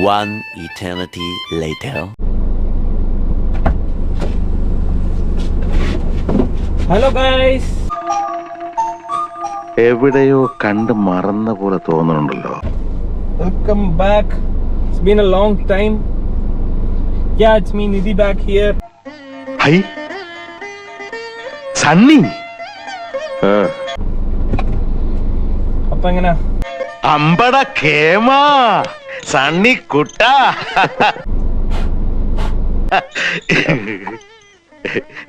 One eternity later. Hello guys. എവിടെയോ കണ്ട് മറന്ന പോലെ തോന്നുന്നുണ്ടല്ലോ. Welcome back. It's been a long time. Yeah, it's me Nidhi back here. High Sunny. അപ്പൊ എങ്ങനെ? അമ്പട കേമാ സണ്ണി കുട്ട.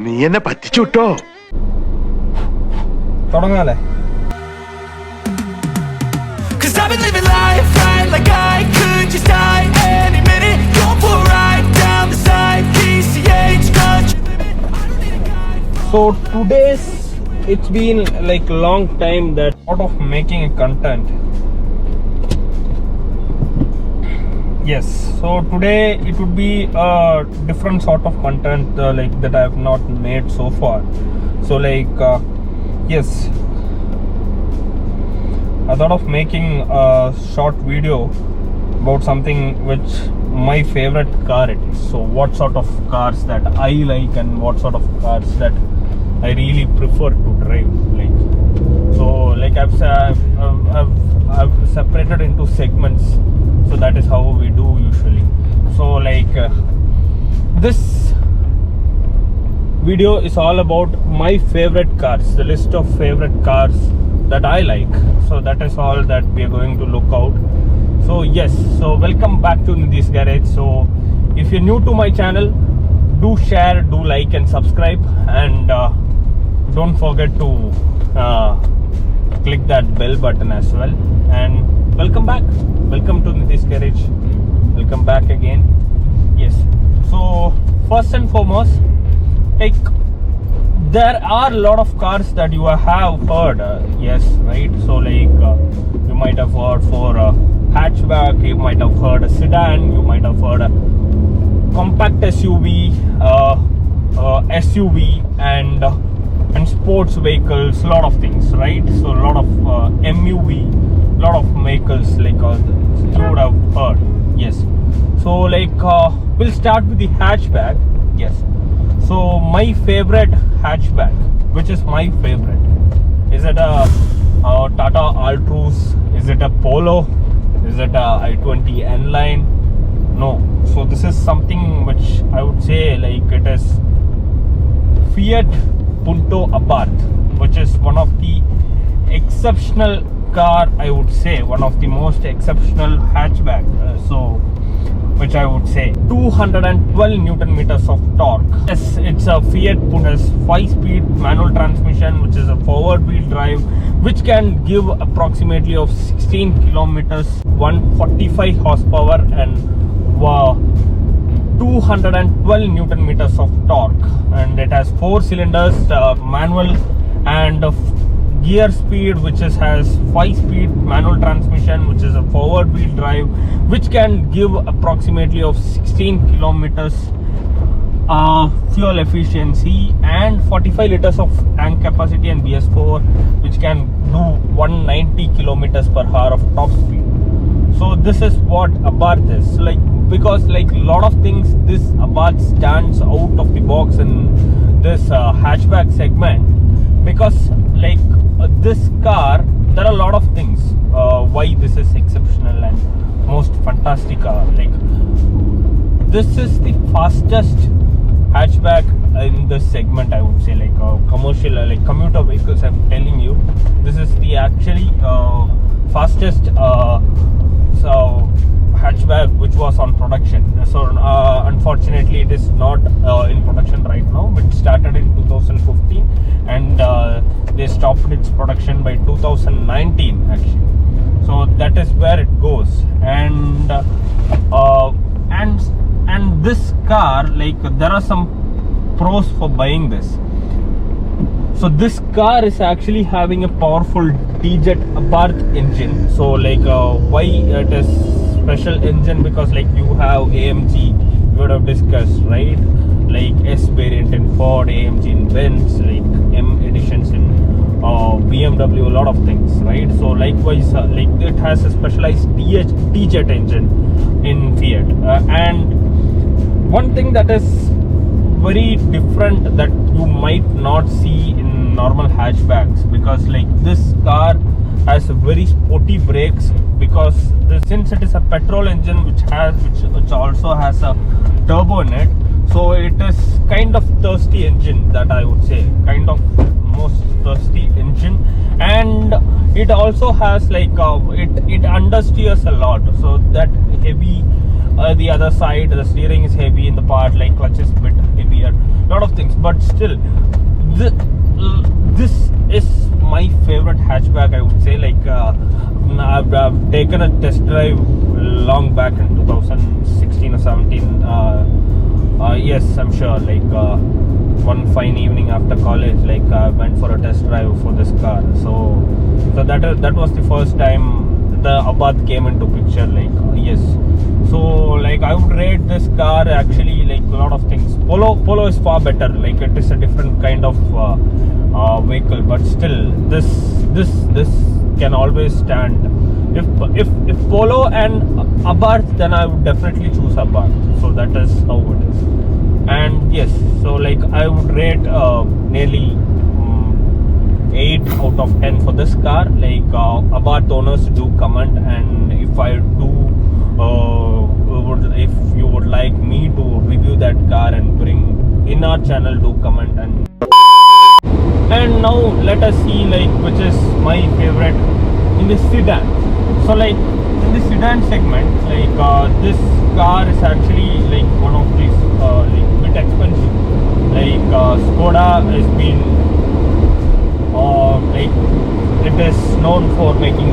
നീ എന്നെ പറ്റിച്ചുട്ടോ. തുടങ്ങാല്ലേ? I've been living life right like I could just die any minute. Going for a ride down the side, PCH country living. I don't need a guide. So it's been like a long time that thought of making a content. Yes, so today it would be a different sort of content like that I have not made so far. So yes, I thought of making a short video about something which my favorite car it is. So what sort of cars that I like and what sort of cars that I really prefer to drive. I've separated into segments. So that is how we do usually. So this video is all about my favorite cars, the list of favorite cars that I like. So that is all that we are going to look out. So yes, so welcome back to Nidhi's Garage. So if you're new to my channel, do share, do like and subscribe, and don't forget to click that bell button as well. And welcome back. Welcome to Nidhi's Garage. Welcome back again. Yes. So first and foremost, there are a lot of cars that you have heard. Yes, right. So you might have heard for a hatchback, you might have heard a sedan, you might have heard a compact SUV, SUV, and sports vehicles. A lot of things, right? So a lot of MUV, lot of vehicles you would have heard. Yes. So we'll start with the hatchback. Yes. So my favorite hatchback, which is my favorite, is it a Tata Altroz? Is it a Polo? Is it a i20 N-Line? No. So this is something which I would say it is Fiat Punto Abarth, which is one of the exceptional car, I would say one of the most exceptional hatchback. Which I would say 212 Newton meters of torque. Yes, it's a Fiat Punto 5-speed manual transmission, which is a forward wheel drive, which can give approximately of 16 kilometers, 145 horsepower, and 212 Newton meters of torque. And it has 4 cylinders, manual, and gear speed, which has 5-speed manual transmission, which is a forward wheel drive, which can give approximately of 16 kilometers fuel efficiency, and 45 liters of tank capacity, and BS4, which can do 190 kilometers per hour of top speed. So this is what Abarth is because a lot of things, this Abarth stands out of the box in this hatchback segment, because this car, there are a lot of things why this is exceptional and most fantastic car. This is the fastest hatchback in this segment, I would say, commercial, commuter vehicles. I'm telling you, this is the actually fastest hatchback which was on production. So unfortunately it is not in production right now, but it started in 2015 and they stopped its production by 2019 actually. So that is where it goes. And this car, there are some pros for buying this. So this car is actually having a powerful D-Jet Abarth engine. So why it is special engine, because you have AMG, you would have discussed, right? S variant in Ford, AMG in Benz, M editions in BMW, a lot of things, right? So likewise, like it has a specialized D-Jet engine in Fiat, and one thing that is very different that you might not see in normal hatchbacks, because like this car has very sporty brakes, because since it is a petrol engine which also has a turbo in it, so it is kind of thirsty engine, that I would say, kind of most thirsty engine. And it also has like it understeers a lot, so that heavy, the other side the steering is heavy in the part, like clutch is a bit heavier, lot of things, but still this is my favorite hatchback, I would say. Like I've taken a test drive long back in 2016 or 17, yes, I'm sure, like one fine evening after college, like I went for a test drive for this car. So that was the first time the Abarth came into picture, like yes. So like I would rate this car actually like a lot of things. Polo is far better, like it is a different kind of vehicle, but still this can always stand. If Polo and Abarth, then I would definitely choose Abarth. So that is how it is. And yes, so like I would rate nearly 8 out of 10 for this car. Like Abarth owners, do comment, and if you would like me to review that car and bring in our channel, do comment. And now let us see like which is my favorite in the sedan. So like in the sedan segment, like this car is actually like one of these like bit expensive. Like Skoda has been like it is known for making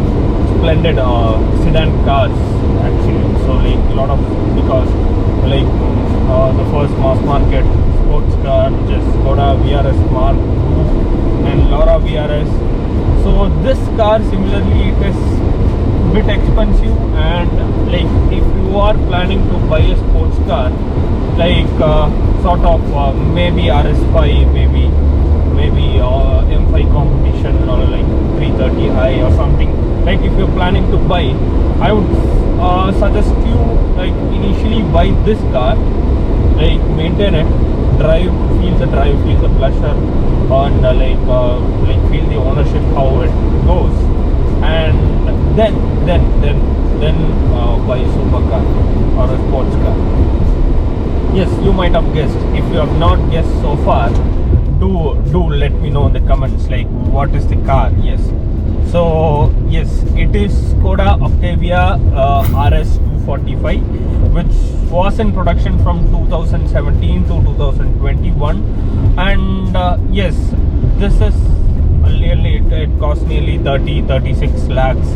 splendid sedan cars actually. So like a lot of, because like the first mass market sports car, which is Skoda VRS Mark II and Laura VRS. So this car similarly, it is bit expensive, and like if you are planning to buy a sports car, like sort of maybe RS5, maybe M5 competition, or like 330i or something, like if you're planning to buy, I would suggest you like initially buy this car, like maintain it, feel the pleasure, and like feel the ownership, how it goes, and then buy a supercar or a sports car. Yes, you might have guessed. If you have not guessed so far, do let me know in the comments like what is the car. Yes, so yes, it is Skoda Octavia RS245, which was in production from 2017 to 2021, and yes, this is nearly, it cost nearly 36 lakhs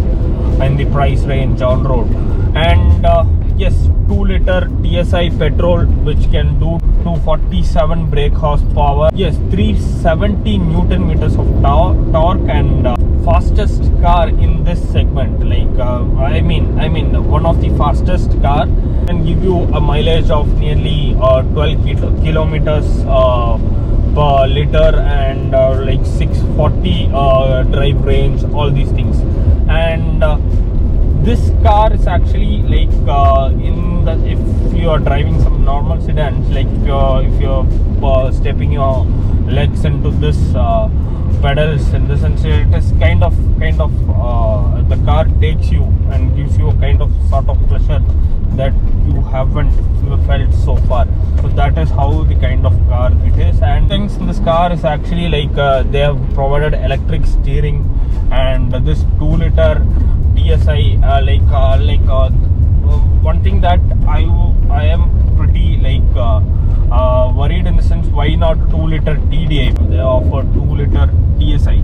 in the price range on road. And yes, 2-liter TSI petrol, which can do 247 brake horsepower, yes, 370 Newton meters of torque, and fastest car in this segment. Like I mean one of the fastest car, and give you a mileage of nearly 12 kilometers per liter, and like 640 drive range, all these things. And this car is actually like if you are driving some normal sedans, like if you're stepping your legs into this pedals, in the sense it is kind of the car takes you and gives you a kind of sort of pleasure that you haven't felt so far. So that is how the kind of car it is. And things in this car is actually like they have provided electric steering, and this 2-liter TSI, one thing that I am pretty like worried, in the sense, why not 2-liter TDI? They offer 2-liter TSI.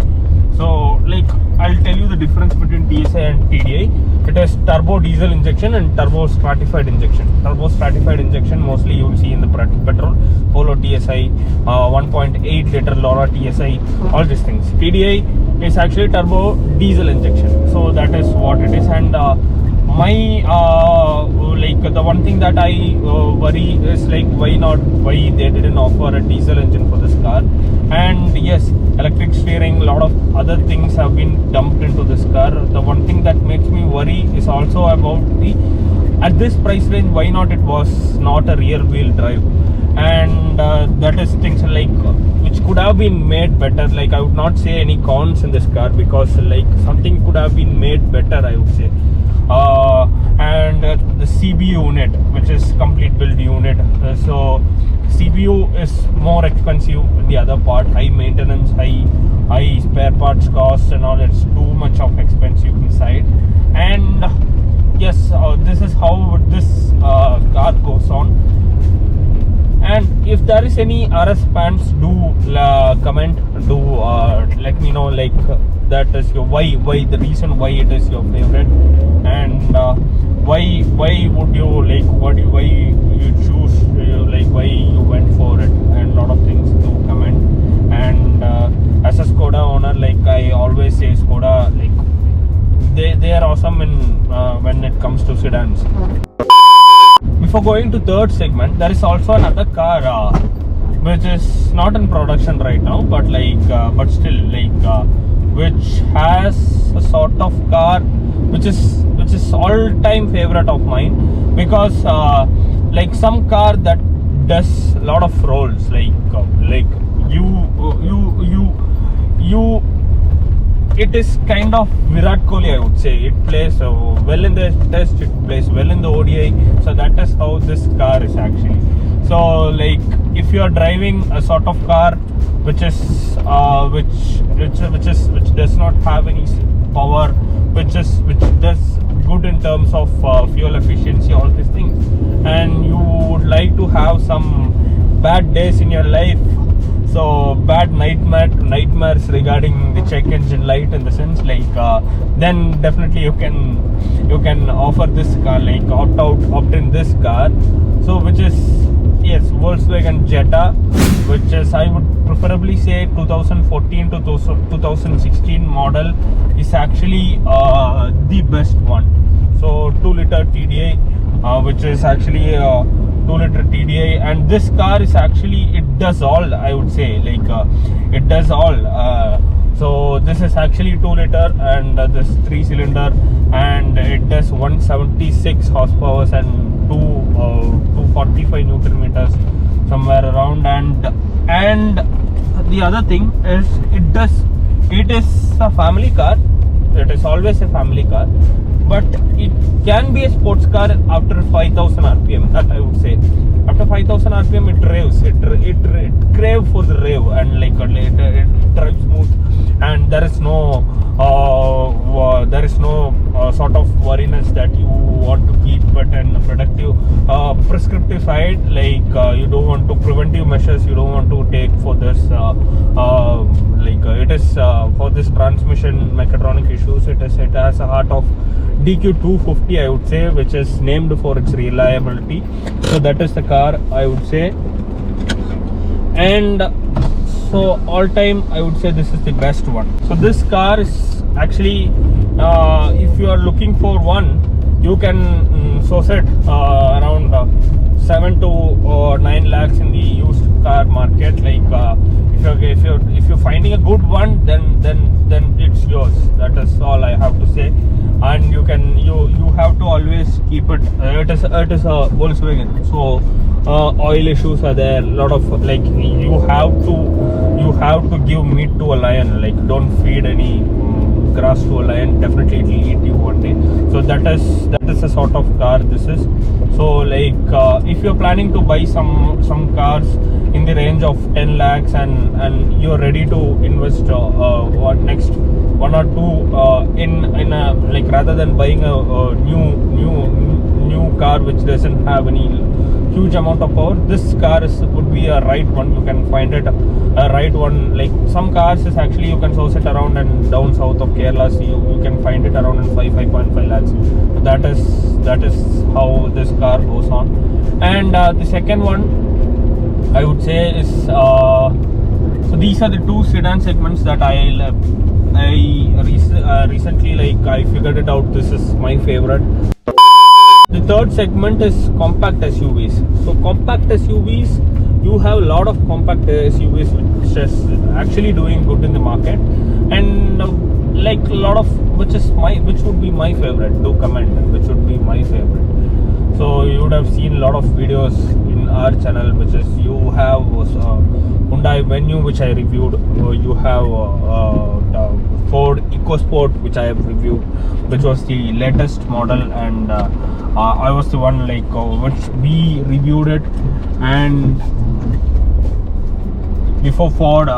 So like I'll tell you the difference between TSI and TDI. It is turbo diesel injection and turbo stratified injection. Turbo stratified injection mostly you will see in the petrol, Polo TSI, 1.8 liter Laura TSI, all these things. TDI is actually turbo diesel injection. So that is what it is. And my like the one thing that I worry is like why they didn't offer a diesel engine for this car. And yes, electric steering, a lot of other things have been dumped into this car. The one thing that makes me worry is also about at this price range, why not it was not a rear wheel drive. And that is things like which could have been made better. Like I would not say any cons in this car, because like something could have been made better, I would say. And the CBU unit, which is complete build unit, so CBU is more expensive. The other part, high maintenance, high spare parts cost and all, it's too much of expensive inside. And yes, this is how this car goes on. And if there is any RS fans, do comment, do let me know, like that is your why the reason why it is your favorite, and why would you like, why you choose, like why you went for it, and lot of things to comment. And as a Skoda owner, like I always say, Skoda, like they are awesome in when it comes to sedans. Before going to third segment, there is also another car which is not in production right now, but like but still like which has a sort of car which is all-time favorite of mine, because like some car that does a lot of roles, like you it is kind of Virat Kohli, I would say. It plays well in the test, it plays well in the ODI. So that is how this car is actually. So like if you are driving a sort of car which is which does not have any power, which does good in terms of fuel efficiency, all these things, and you would like to have some bad days in your life, so bad nightmares regarding the check engine light, in the sense like then definitely you can offer this car, like opt in this car. So which is, yes, Volkswagen Jetta, which is, I would preferably say 2014 to 2016 model is actually the best one. So 2-liter TDI, which is actually 2-liter TDI, and this car is actually, it does all, I would say, like it does all. So this is actually 2-liter, and this 3-cylinder, and it does 176 horsepower and 245 Newton meters, somewhere around. And the other thing is, it is a family car. It is always a family car, but it can be a sports car after 5000 rpm, that I would say. After 5000 rpm it raves, it craves for the rave, and like it drives smooth, and there is no sort of worriness that you want to keep it in productive prescriptive side, like you don't want to preventive measures, you don't want to take for this it is for this transmission mechatronic issues. It has a heart of DQ250, I would say, which is named for its reliability. So that is the car, I would say. And so all time, I would say this is the best one. So this car is actually, if you are looking for one, you can source it around 7 to 9 lakhs in the used car market. Like if you're finding a good one, then it's yours. That is all I have to say. And you have to always keep it. It is a Volkswagen, so oil issues are there. A lot of, like, you have to give meat to a lion. Like, don't feed any grass to a lion. Definitely it will eat you one day. So that is the sort of car this is. So like if you're planning to buy some cars in the range of 10 lakhs and you're ready to invest next 1 or 2 in a, like, rather than buying a new car which doesn't have any huge amount of power, this car would be a right one. You can find it a right one. Like, some cars is actually, you can source it around and down south of Kerala, so you can find it around in 5.5 lakhs. That is how this car goes on. And the second one, I would say, is so these are the two sedan segments that I recently, like, I figured it out. This is my favorite. The third segment is compact SUVs. So compact SUVs, you have a lot of compact SUVs which is actually doing good in the market, and like a lot of which would be my favorite. Do comment which would be my favorite. So you would have seen a lot of videos in our channel, which is you have Hyundai Venue, which I reviewed. You have Ford EcoSport, which I have reviewed, which was the latest model, and I was the one like which we reviewed it. And before Ford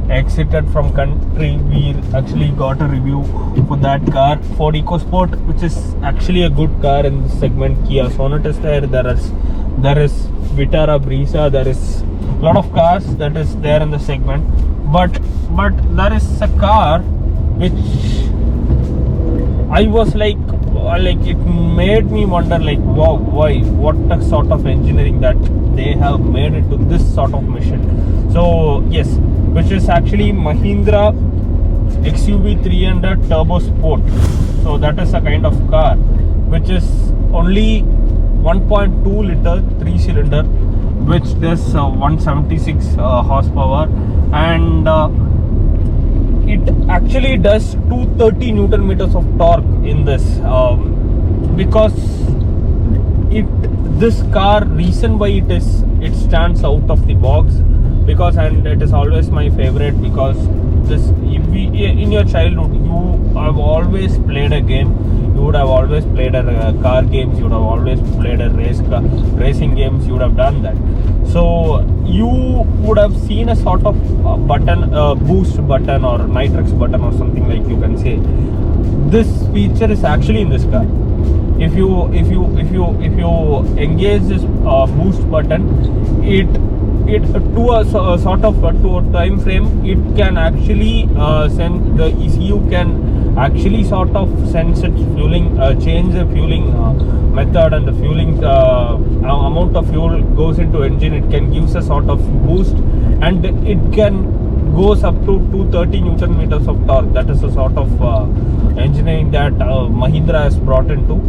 exited from country, we actually got a review for that car, Ford EcoSport, which is actually a good car in this segment. Kia Sonet is there. There is Vitara, Brisa. There is a lot of cars that is there in the segment, but there is a car which I was like it made me wonder, like, wow, why, what a sort of engineering that they have made into this sort of machine. So yes, which is actually Mahindra XUV300 Turbo Sport. So that is a kind of car which is only 1.2 liter 3-cylinder, which does 176 horsepower, and it actually does 230 Newton meters of torque in this, because this car, reason why it stands out of the box, because, and it is always my favorite, because this, in your childhood you have always played a game. You would have always played a car games, you would have always played a racing games, you would have done that. So you would have seen a sort of button, boost button or nitrous button or something, like you can say. This feature is actually in this car. If you engage this boost button, it to a sort of to a time frame, it can actually send the ECU can actually sort of sense its fueling, change the fueling method, and the fueling amount of fuel goes into engine. It can give a sort of boost, and it can goes up to 230 Newton meters of torque. That is a sort of engineering that Mahindra has brought into.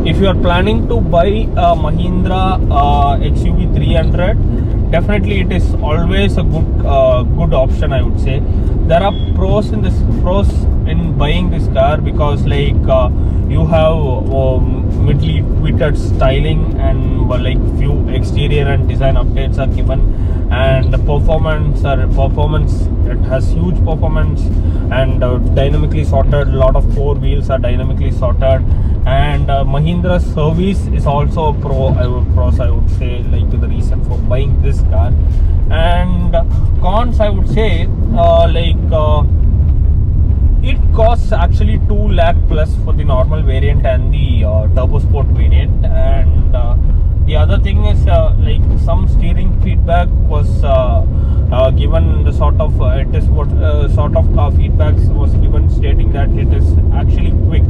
If you are planning to buy a Mahindra XUV300, definitely it is always a good option, I would say. There are pros in buying this car, because like you have midly tweeted styling, and like few exterior and design updates are given, and the performance, it has huge performance, and dynamically sorted. A lot of four wheels are dynamically sorted, and Mahindra's service is also a pros, I would say, like the reason for buying this car. And cons, I would say, it costs actually 2 lakh plus for the normal variant and the Turbo Sport variant. And the other thing is like some steering feedback was given, the sort of it is what sort of feedbacks was given, stating that it is actually quick.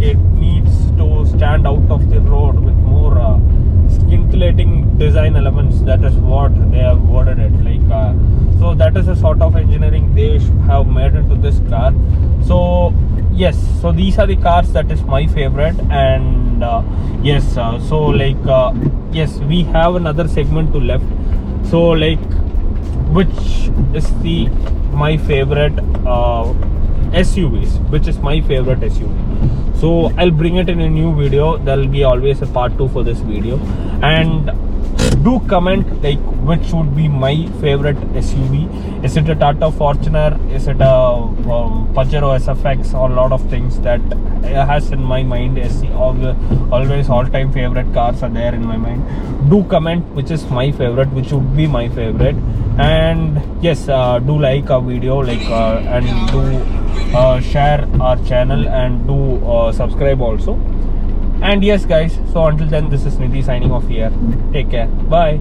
It needs to stand out of the road with more scintillating design elements. That is what they have worded it like. So that is a sort of engineering they have made into this car. So yes, so these are the cars that is my favorite. And yes, so like yes, we have another segment to left. So like, which is my favorite SUVs, which is my favorite SUV. So I'll bring it in a new video. There will be always a part 2 for this video. And do comment like which would be my favorite SUV. Is it a Tata Fortuner? Is it a Pajero SFX? Or a lot of things that has in my mind. Always all-time favorite cars are there in my mind. Do comment which is my favorite, which would be my favorite. And yes, do like our video, like and do share our channel, and do subscribe also. And yes guys, so until then, this is Nidhi signing off here. Take care. Bye.